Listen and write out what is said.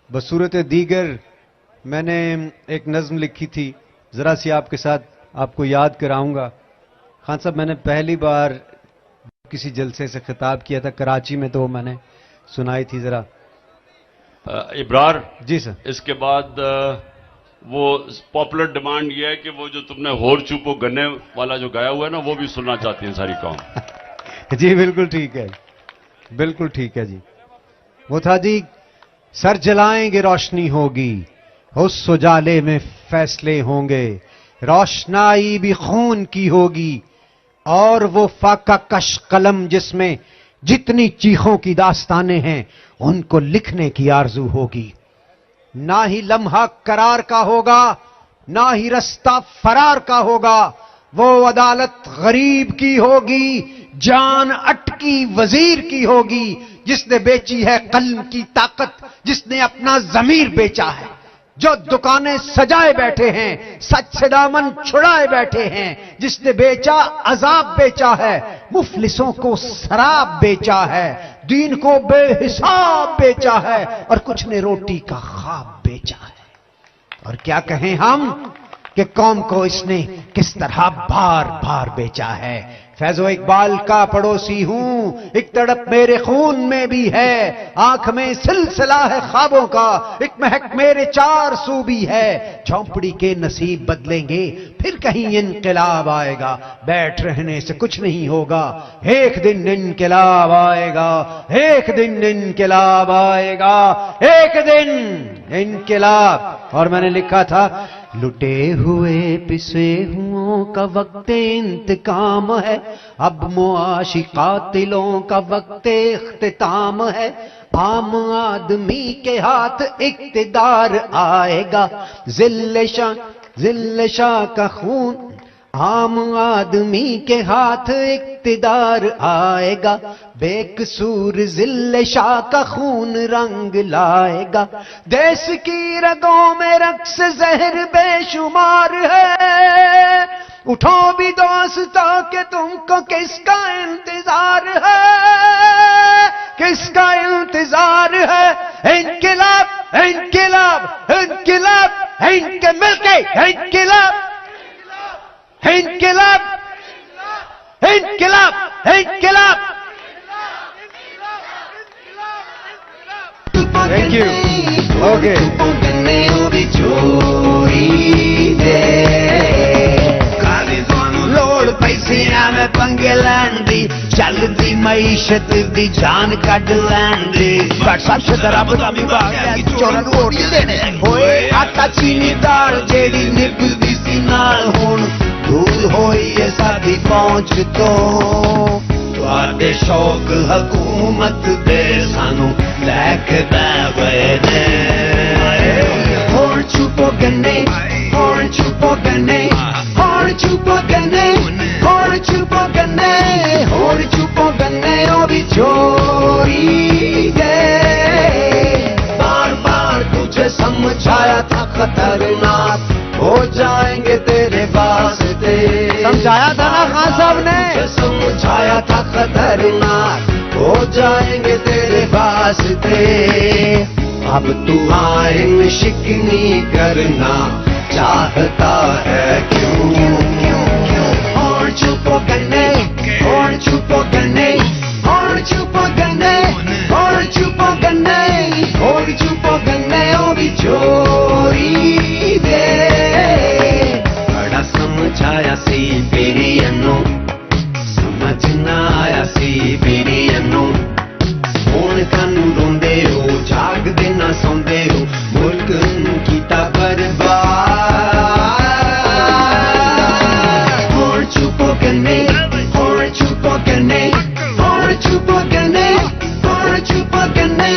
بصورت دیگر میں نے ایک نظم لکھی تھی، ذرا سی آپ کے ساتھ آپ کو یاد کراؤں گا. خان صاحب میں نے پہلی بار کسی جلسے سے خطاب کیا تھا کراچی میں، تو میں نے سنائی تھی ذرا. ابرار جی سر. اس کے بعد وہ پاپولر ڈیمانڈ یہ ہے کہ وہ جو تم نے ہور چوپو گنے والا جو گایا ہوا ہے نا وہ بھی سننا چاہتی ہیں ساری قوم. جی بالکل ٹھیک ہے، بالکل ٹھیک ہے جی. وہ تھا جی، سر جلائیں گے روشنی ہوگی، اس اجالے میں فیصلے ہوں گے، روشنائی بھی خون کی ہوگی، اور وہ فاقہ کش قلم جس میں جتنی چیخوں کی داستانیں ہیں ان کو لکھنے کی آرزو ہوگی. نہ ہی لمحہ قرار کا ہوگا، نہ ہی رستہ فرار کا ہوگا، وہ عدالت غریب کی ہوگی، جان اٹکی وزیر کی ہوگی، جس نے بیچی ہے قلم کی طاقت، جس نے اپنا ضمیر بیچا ہے، جو دکانیں سجائے بیٹھے ہیں، سچ سے دامن چھڑائے بیٹھے ہیں، جس نے بیچا عذاب بیچا ہے، مفلسوں کو سراب بیچا ہے، دین کو بے حساب بیچا ہے، اور کچھ نے روٹی کا خواب بیچا ہے. اور کیا کہیں ہم کہ قوم کو اس نے کس طرح بار بار بیچا ہے. فیض و اقبال کا پڑوسی ہوں، ایک تڑپ میرے خون میں بھی ہے، آنکھ میں سلسلہ ہے خوابوں کا، ایک مہک میرے چار سو بھی ہے. جھونپڑی کے نصیب بدلیں گے پھر کہیں انقلاب آئے گا، بیٹھ رہنے سے کچھ نہیں ہوگا، ایک دن انقلاب آئے گا، ایک دن انقلاب آئے گا، ایک دن انقلاب. اور میں نے لکھا تھا، لٹے ہوئے پسے ہوں کا وقت انتقام ہے، اب معاشی قاتلوں کا وقت اختتام ہے، عام آدمی کے ہاتھ اقتدار آئے گا، ذل شاہ کا خون، عام آدمی کے ہاتھ اقتدار آئے گا، بے قصور ذل شاہ کا خون رنگ لائے گا، دیس کی رگوں میں رقص زہر بے شمار ہے، اٹھو بھی دوستو کہ تم کو کس کا انتظار ہے، کس کا انتظار ہے. انقلاب انقلاب انقلاب مل کے انقلاب انقلاب انقلاب انقلاب. Thank you. اوکے. لوڑ پیسیاں میں پنگے لین دی، چلدی معیشت دی جان کڈ لین دی، سچ رب دا بھی باغ چوراں نوں ووٹ دینے ہوئے، آٹا چینی دال جیڑی نبھدی سی نال ہن دور ہوئی ہے ساری پہنچ تو. تواڈے شوق حکومت دے سانو لے کے بہ گئے نے، ہن چھپو گنے، ہن چھپو گنے، ہن چھپو گنے، ہن چھپو گنے، ہن چھپو گنے، او بھی چوری دے. بار بار تجھے سمجھایا تھا خطرناک ہو جائیں گے تیرے واسطے، سمجھایا تھا نا خان صاحب نے، سمجھایا تھا خطرناک ہو جائیں گے تیرے واسطے. اب تو آئین شکنی کرنا چاہتا ہے کیوں، اور چھپو گنے، اور چھپو گنے، اور چھپو گنے، اور چھپو گنے، اور چھپو گنے، او بھی چوری دے. بڑا سمجھایا سی میری انو، سمجھ نہ آیا سی میری انو، ہن کانوں روندے ہو، جاگ دے نہ سوندے ہو، ملک نوں کیتا برباد. ہن چھپو گنے، ہن چھپو گنے، ہن چھپو گنے، ہن چھپو گنے،